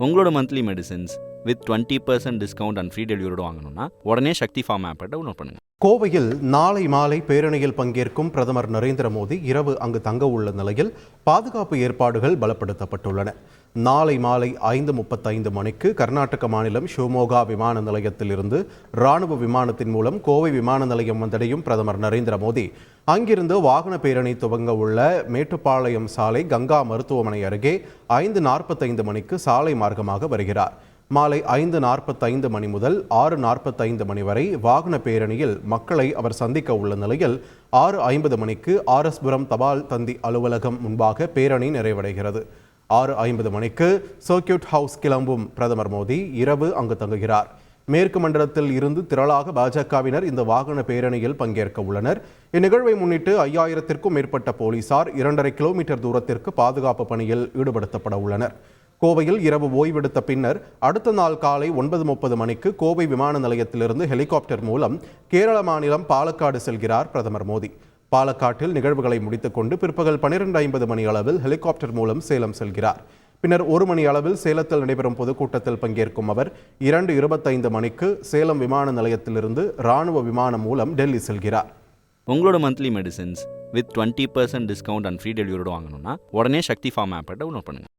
உங்களோட monthly medicines with 20% discount and free டெலிவரியோட வாங்கணும்னா உடனே சக்தி ஃபார்ம் ஆப்பை டவுன்லோட் பண்ணுங்கள். கோவையில் நாளை மாலை பேரணியில் பங்கேற்கும் பிரதமர் நரேந்திர மோடி இரவு அங்கு தங்க உள்ள நிலையில் பாதுகாப்பு ஏற்பாடுகள் பலப்படுத்தப்பட்டுள்ளன. நாளை மாலை 5:35 மணிக்கு கர்நாடக மாநிலம் ஷிவமோகா விமான நிலையத்திலிருந்து ராணுவ விமானத்தின் மூலம் கோவை விமான நிலையம் வந்தடையும் பிரதமர் நரேந்திர மோடி அங்கிருந்து வாகன பேரணி துவங்க உள்ள மேட்டுப்பாளையம் சாலை கங்கா மருத்துவமனை அருகே 5:45 மணிக்கு சாலை மார்க்கமாக வருகிறார். மாலை 5:45 மணி முதல் 6:45 மணி வரை வாகன பேரணியில் மக்களை அவர் சந்திக்க உள்ள நிலையில் 6:50 மணிக்கு ஆர்எஸ்புரம் தபால் தந்தி அலுவலகம் முன்பாக பேரணி நிறைவடைகிறது. 6:50 மணிக்கு சர்க்கியூட் ஹவுஸ் கிளம்பும் பிரதமர் மோடி இரவு அங்கு தங்குகிறார். மேற்கு மண்டலத்தில் இருந்து திரளாக பாஜகவினர் இந்த வாகன பேரணியில் பங்கேற்க உள்ளனர். இந்நிகழ்வை முன்னிட்டு 5000த்திற்கும் மேற்பட்ட போலீசார் 2.5 கிலோமீட்டர் தூரத்திற்கு பாதுகாப்பு பணியில் ஈடுபடுத்தப்பட உள்ளனர். கோவையில் இரவு ஓய்வெடுத்த பின்னர் அடுத்த நாள் காலை 9:30 மணிக்கு கோவை விமான நிலையத்திலிருந்து ஹெலிகாப்டர் மூலம் கேரள மாநிலம் பாலக்காடு செல்கிறார் பிரதமர் மோடி. பாலக்காட்டில் நிகழ்வுகளை முடித்துக்கொண்டு பிற்பகல் 12:50 மணி அளவில் ஹெலிகாப்டர் மூலம் சேலம் செல்கிறார். பின்னர் 1 மணி அளவில் சேலத்தில் நடைபெறும் பொதுக்கூட்டத்தில் பங்கேற்கும் அவர் 2:25 மணிக்கு சேலம் விமான நிலையத்திலிருந்து ராணுவ விமானம் மூலம் டெல்லி செல்கிறார். உங்களோட monthly medicines with 20% discount and free டெலிவரியோட வாங்கணும்னா உடனே சக்தி ஃபார்ம் ஆப்பை டவுன்லோட் பண்ணுங்கள்.